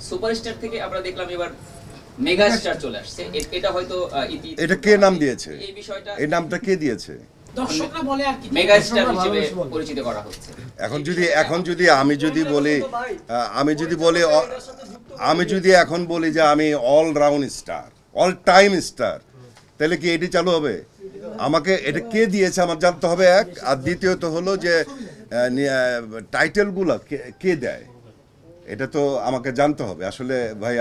Superstar থেকে আমরা দেখলাম এবার মেগা স্টার চলে আসছে, এটা হয়তো এটা কে নাম দিয়েছে? এই বিষয়টা এই নামটা কে দিয়েছে? দর্শকরা বলে আর কি মেগা স্টার হিসেবে পরিচিত করা হচ্ছে। এখন যদি আমি এখন বলি যে আমি all round star, all time star, তাহলে কি এটি চালু হবে? আমাকে এটা কে দিয়েছে আমার জানতে হবে, এক। আর দ্বিতীয়ত হলো যে টাইটেলগুলো কে দেয়, এটা তো আমাকে জানতে হবে। আসলে ভাই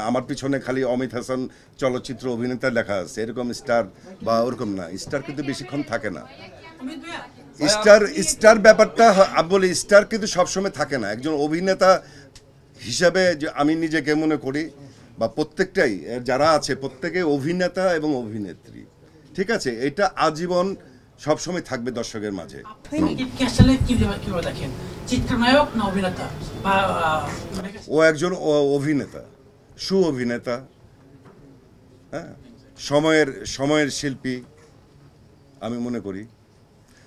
আমার পিছনে খালি অমিত হাসান চলচ্চিত্র অভিনেতা লেখা আছে, এরকম স্টার বা ওরকম না। স্টার কিন্তু বেশিক্ষণ থাকে না। স্টার ব্যাপারটা বলি, স্টার কিন্তু সবসময় থাকে না। একজন অভিনেতা হিসাবে যে আমি নিজেকে মনে করি, বা প্রত্যেকটাই যারা আছে প্রত্যেকে অভিনেতা এবং অভিনেত্রী, ঠিক আছে? এটা আজীবন সবসময় থাকবে দর্শকের মাঝে। ও একজন অভিনেতা, অভিনেতা, হ্যাঁ, সময়ের শিল্পী আমি মনে করি।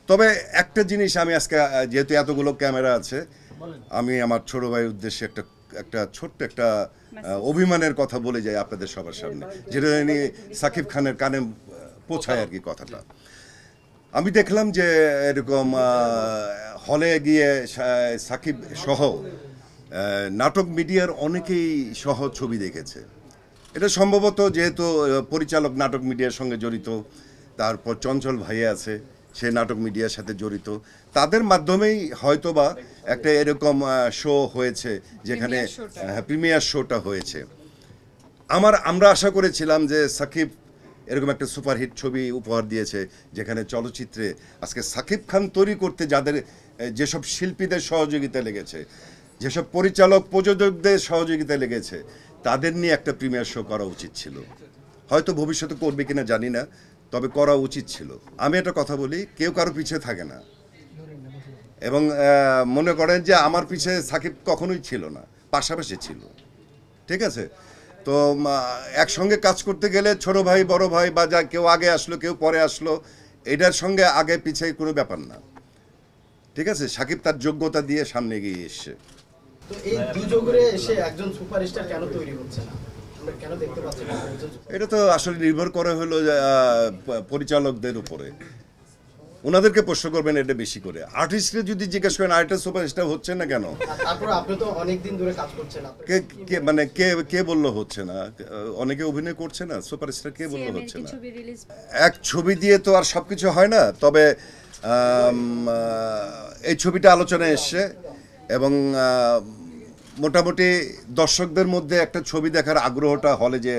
তবে একটা জিনিস আমি আজকে, যেহেতু এতগুলো ক্যামেরা আছে, আমি আমার ছোট ভাইয়ের উদ্দেশ্যে একটা ছোট্ট একটা অভিমানের কথা বলে যাই আপনাদের সবার সামনে, যেটা নিয়ে সাকিব খানের কানে পৌঁছায় আর কি কথাটা। আমি দেখলাম যে এরকম হলে গিয়ে সাকিব সহ নাটক মিডিয়ার অনেকেই সহ ছবি দেখেছে। এটা সম্ভবত যেহেতু পরিচালক নাটক মিডিয়ার সঙ্গে জড়িত, তারপর চঞ্চল ভাই আছে, সে নাটক মিডিয়ার সাথে জড়িত, তাদের মাধ্যমেই হয়তোবা একটা এরকম শো হয়েছে, যেখানে প্রিমিয়ার শোটা হয়েছে। আমরা আশা করেছিলাম যে সাকিব এরকম একটা সুপারহিট ছবি উপহার দিয়েছে, যেখানে চলচ্চিত্রে আজকে সাকিব খান তৈরি করতে যেসব শিল্পীদের সহযোগিতা লেগেছে, যেসব পরিচালক প্রযোজকদের সহযোগিতা লেগেছে, তাদের নিয়ে একটা প্রিমিয়ার শো করা উচিত ছিল। হয়তো ভবিষ্যতে করবে কিনা জানি না, তবে করা উচিত ছিল। আমি একটা কথা বলি, কেউ কারো পিছিয়ে থাকে না, এবং মনে করেন যে আমার পিছে সাকিব কখনোই ছিল না, পাশাপাশি ছিল, ঠিক আছে? তো একসঙ্গে কাজ করতে গেলে ছোট ভাই বড় ভাই বা যা কেউ আগে আসলো কেউ পরে আসলো, এটার সঙ্গে আগে পিছিয়ে কোনো ব্যাপার না, ঠিক আছে? সাকিব তার যোগ্যতা দিয়ে সামনে এগিয়ে এসছে। তো এই দুযোগে এসে একজন সুপারস্টার কেন তৈরি হচ্ছে না, আমরা কেন দেখতে পাচ্ছি না? এটা তো আসলে নির্ভর করে হলো পরিচালকদের উপরে, ওনাদেরকে প্রশ্ন করবেন এটা বেশি করে। আর্টিস্টকে যদি জিজ্ঞেস করেন আর্টিস্ট সুপারস্টার হচ্ছে না কেন, তারপর আপনি তো অনেকদিন ধরে কাজ করছেন, কে বললো হচ্ছে না? অনেকে অভিনয় করছে না, সুপারস্টার কে বললো হচ্ছে না? এক ছবি দিয়ে তো আর সবকিছু হয় না। তবে এই ছবিটা আলোচনায় এসছে, এবং মোটামুটি দর্শকদের মধ্যে একটা ছবি দেখার আগ্রহটা হলে যে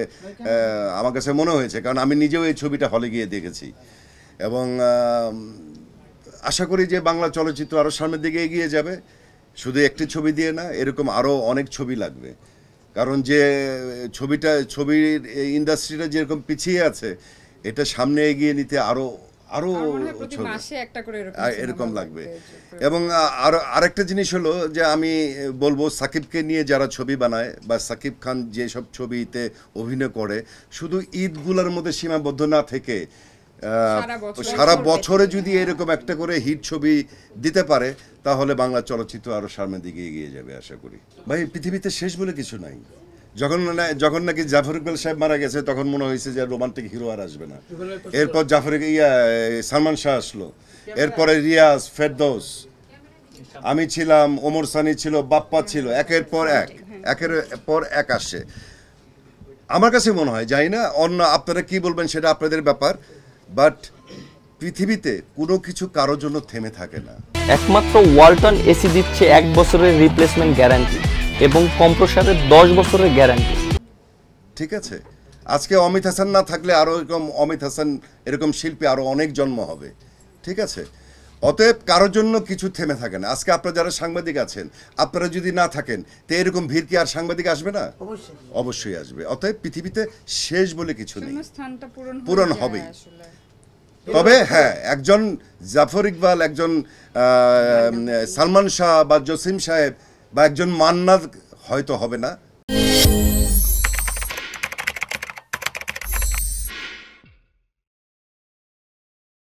আমার কাছে মনে হয়েছে, কারণ আমি নিজেও এই ছবিটা হলে গিয়ে দেখেছি, এবং আশা করি যে বাংলা চলচ্চিত্র আরও সামনের দিকে এগিয়ে যাবে। শুধু একটি ছবি দিয়ে না, এরকম আরও অনেক ছবি লাগবে, কারণ যে ছবির ইন্ডাস্ট্রিটা যেরকম পিছিয়ে আছে, এটা সামনে এগিয়ে নিতে আরও এরকম লাগবে। এবং আরেকটা জিনিস হলো যে আমি বলবো, সাকিবকে নিয়ে যারা ছবি বানায় বা সাকিব খান যেসব ছবিতে অভিনয় করে, শুধু ঈদগুলোর মধ্যে সীমাবদ্ধ না থেকে সারা বছরে যদি এরকম একটা করে হিট ছবি দিতে পারে, তাহলে বাংলা চলচ্চিত্র আরো সামনের দিকে এগিয়ে যাবে আশা করি। ভাই, পৃথিবীতে শেষ বলে কিছু নাই। যখন নাকি জাফর ইকবাল সাহেব মারা গেছে, তখন মনে হয়েছে যে রোমান্টিক হিরো আর আসবে না। এরপর সালমান শাহ আসলো, এরপরে রিয়াজ, ফেরদৌস, আমি ছিলাম, ওমর সানি ছিল, বাপ্পা ছিল, একের পর এক আসছে। আমার কাছে মনে হয়, জানি না অন্য আপনারা কি বলবেন, সেটা আপনাদের ব্যাপার, বাট পৃথিবীতে কোনো কিছু কারোর জন্য থেমে থাকে না। একমাত্র ওয়ালটন এসি দিচ্ছে 1 বছরের রিপ্লেসমেন্ট গ্যারান্টি এবং কম্প্রেসারের 10 বছরের গ্যারান্টি। ঠিক আছে, আজকে অমিত হাসান না থাকলে আরও অমিত হাসান এরকম শিল্পী আরও অনেক জন্ম হবে, ঠিক আছে? অতএব কারোর জন্য কিছু থেমে থাকে না। আজকে আপনারা যারা সাংবাদিক আছেন, আপনারা যদি না থাকেন, তো এরকম ভিড় কি আর সাংবাদিক আসবে না? অবশ্যই আসবে। অতএব পৃথিবীতে শেষ বলে কিছু নেই, পূরণ হবেই। তবে হ্যাঁ, একজন জাফর ইকবাল, একজন সালমান শাহ বা জসিম সাহেব বা একজন মান্না হয়তো হবে না,